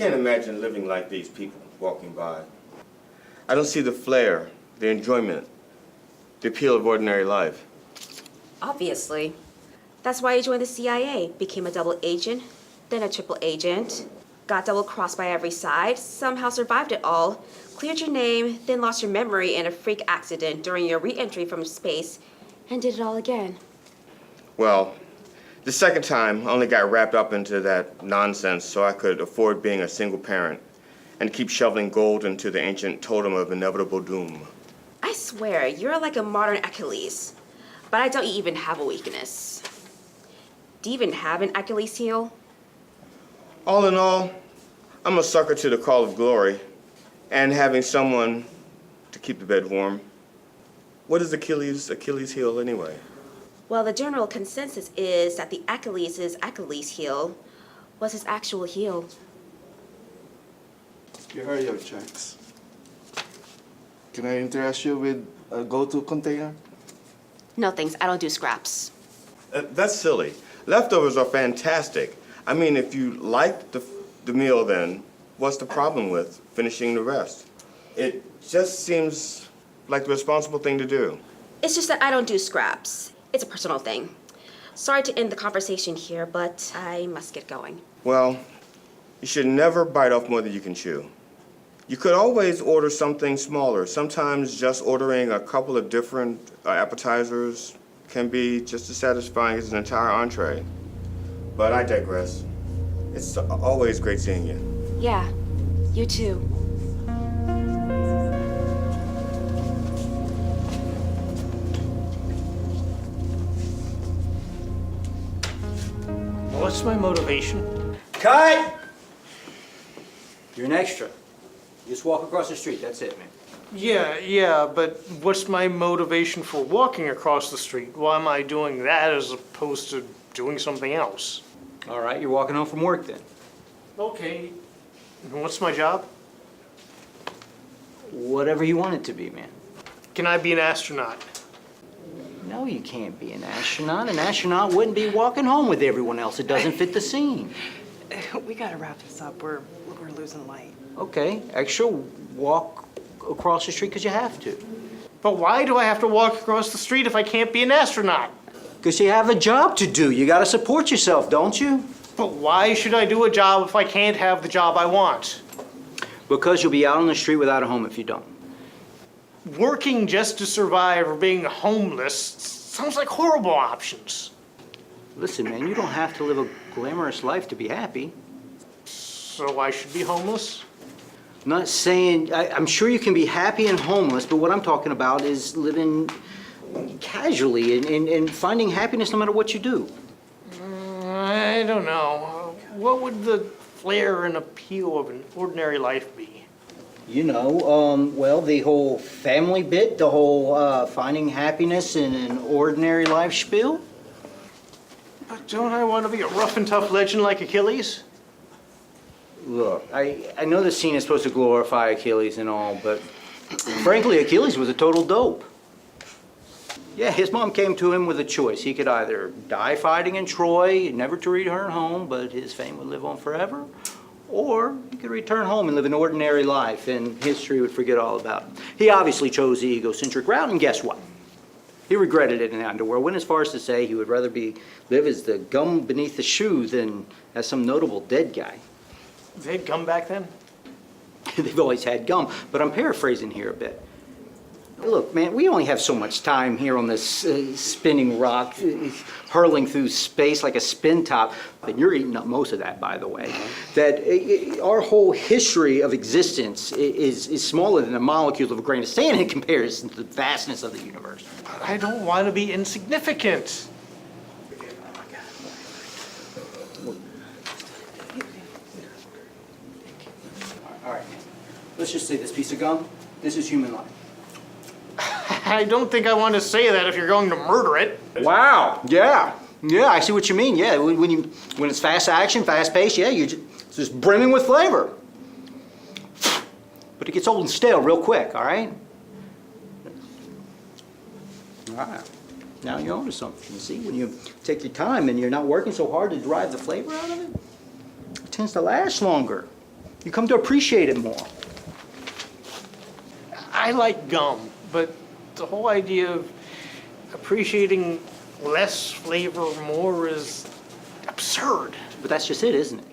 can't imagine living like these people walking by. I don't see the flair, the enjoyment, the appeal of ordinary life. Obviously. That's why you joined the CIA, became a double agent, then a triple agent, got double-crossed by every side, somehow survived it all, cleared your name, then lost your memory in a freak accident during your re-entry from space, and did it all again. Well, the second time I only got wrapped up into that nonsense so I could afford being a single parent and keep shoveling gold into the ancient totem of inevitable doom. I swear, you're like a modern Achilles, but I doubt you even have a weakness. Do you even have an Achilles heel? All in all, I'm a sucker to the call of glory and having someone to keep the bed warm. What is Achilles' heel anyway? Well, the general consensus is that the Achilles' Achilles heel was his actual heel. You heard your checks. Can I interest you with a go-to container? No thanks, I don't do scraps. That's silly. Leftovers are fantastic. I mean, if you liked the meal then, what's the problem with finishing the rest? It just seems like the responsible thing to do. It's just that I don't do scraps. It's a personal thing. Sorry to end the conversation here, but I must get going. Well, you should never bite off more than you can chew. You could always order something smaller. Sometimes just ordering a couple of different appetizers can be just as satisfying as an entire entree. But I digress. It's always great seeing you. Yeah, you too. What's my motivation? Cut! You're an extra. Just walk across the street, that's it, man. Yeah, but what's my motivation for walking across the street? Why am I doing that as opposed to doing something else? All right, you're walking home from work then. Okay, and what's my job? Whatever you want it to be, man. Can I be an astronaut? No, you can't be an astronaut. An astronaut wouldn't be walking home with everyone else. It doesn't fit the scene. We gotta wrap this up. We're losing light. Okay, extra, walk across the street because you have to. But why do I have to walk across the street if I can't be an astronaut? Because you have a job to do. You got to support yourself, don't you? But why should I do a job if I can't have the job I want? Because you'll be out on the street without a home if you don't. Working just to survive or being homeless sounds like horrible options. Listen, man, you don't have to live a glamorous life to be happy. So I should be homeless? I'm not saying, I'm sure you can be happy and homeless, but what I'm talking about is living casually and finding happiness no matter what you do. I don't know. What would the flair and appeal of an ordinary life be? You know, well, the whole family bit, the whole finding happiness in an ordinary life spiel. But don't I want to be a rough and tough legend like Achilles? Look, I know the scene is supposed to glorify Achilles and all, but frankly, Achilles was a total dope. Yeah, his mom came to him with a choice. He could either die fighting in Troy, never to return home, but his fame would live on forever, or he could return home and live an ordinary life, and history would forget all about it. He obviously chose the egocentric route, and guess what? He regretted it in the underworld. Went as far as to say he would rather live as the gum beneath the shoe than as some notable dead guy. They had gum back then? They've always had gum, but I'm paraphrasing here a bit. Look, man, we only have so much time here on this spinning rock, hurling through space like a spin top, and you're eating up most of that, by the way, that our whole history of existence is smaller than the molecules of a grain of sand in comparison to the vastness of the universe. I don't want to be insignificant. All right, let's just say this piece of gum, this is human life. I don't think I want to say that if you're going to murder it. Wow, yeah, I see what you mean, yeah. When it's fast action, fast paced, yeah, it's just brimming with flavor. But it gets old and stale real quick, all right? All right, now you're onto something. You see, when you take your time and you're not working so hard to drive the flavor out of it, it tends to last longer. You come to appreciate it more. I like gum, but the whole idea of appreciating less flavor more is absurd. But that's just it, isn't it?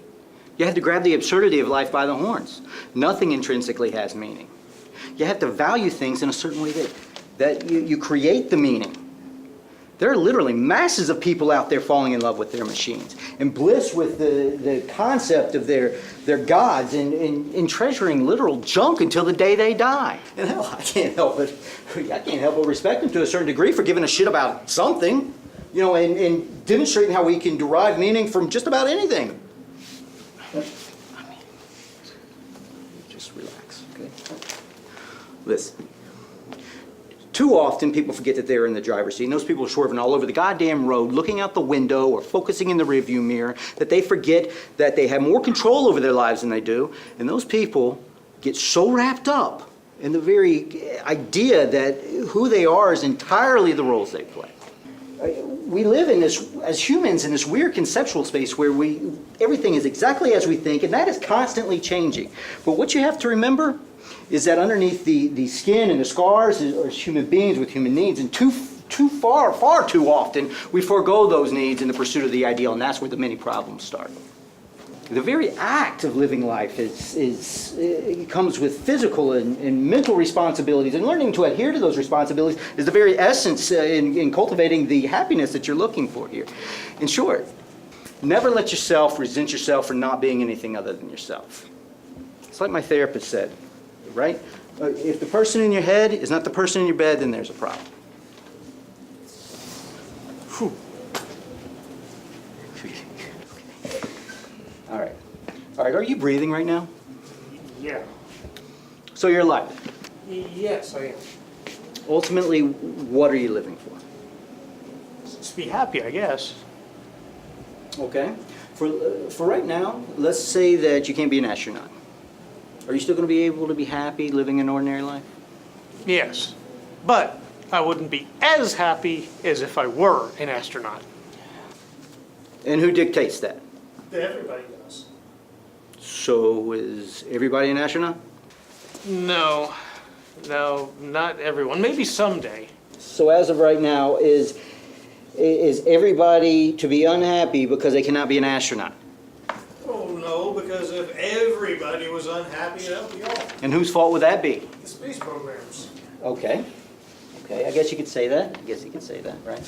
You have to grab the absurdity of life by the horns. Nothing intrinsically has meaning. You have to value things in a certain way that you create the meaning. There are literally masses of people out there falling in love with their machines and bliss with the concept of their gods and treasuring literal junk until the day they die. And hell, I can't help but respect them to a certain degree for giving a shit about something, you know, and demonstrating how we can derive meaning from just about anything. I mean, just relax, okay? Listen. Too often, people forget that they're in the driver's seat, and those people are swerving all over the goddamn road, looking out the window or focusing in the rearview mirror, that they forget that they have more control over their lives than they do, and those people get so wrapped up in the very idea that who they are is entirely the roles they play. We live in this, as humans, in this weird conceptual space where everything is exactly as we think, and that is constantly changing. But what you have to remember is that underneath the skin and the scars are human beings with human needs, and far too often, we forego those needs in the pursuit of the ideal, and that's where the many problems start. The very act of living life it comes with physical and mental responsibilities, and learning to adhere to those responsibilities is the very essence in cultivating the happiness that you're looking for here. In short, never let yourself resent yourself for not being anything other than yourself. It's like my therapist said, right? If the person in your head is not the person in your bed, then there's a problem. Whew. All right. All right, are you breathing right now? Yeah. So you're alive. Yes, I am. Ultimately, what are you living for? Just be happy, I guess. Okay. For right now, let's say that you can't be an astronaut. Are you still going to be able to be happy living an ordinary life? Yes. But I wouldn't be as happy as if I were an astronaut. And who dictates that? Everybody does. So is everybody an astronaut? No, not everyone. Maybe someday. So as of right now, is everybody to be unhappy because they cannot be an astronaut? Oh, no, because if everybody was unhappy, that would be all. And whose fault would that be? The space programs. Okay, I guess you could say that. Right?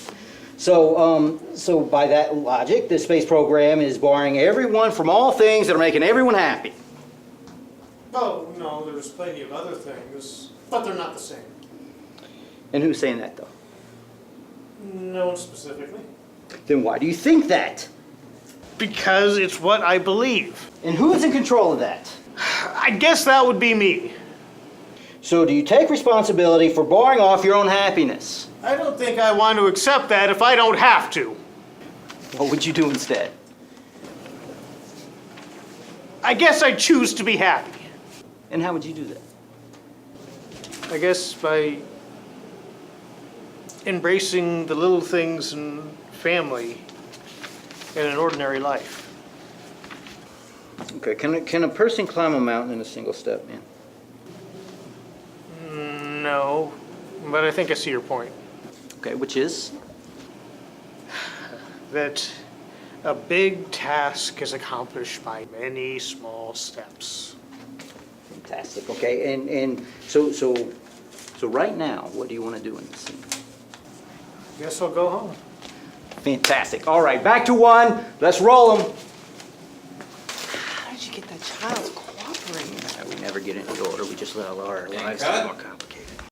So by that logic, the space program is barring everyone from all things that are making everyone happy. Oh, no, there's plenty of other things, but they're not the same. And who's saying that, though? No one specifically. Then why do you think that? Because it's what I believe. And who is in control of that? I guess that would be me. So do you take responsibility for barring off your own happiness? I don't think I want to accept that if I don't have to. What would you do instead? I guess I choose to be happy. And how would you do that? I guess by embracing the little things in family in an ordinary life. Okay, can a person climb a mountain in a single step, man? No, but I think I see your point. Okay, which is? That a big task is accomplished by many small steps. Fantastic. Okay, and so right now, what do you want to do in this scene? Guess I'll go home. Fantastic. All right, back to one. Let's roll them. How did you get that child to cooperate? We never get into order. We just let our lives cut. work out.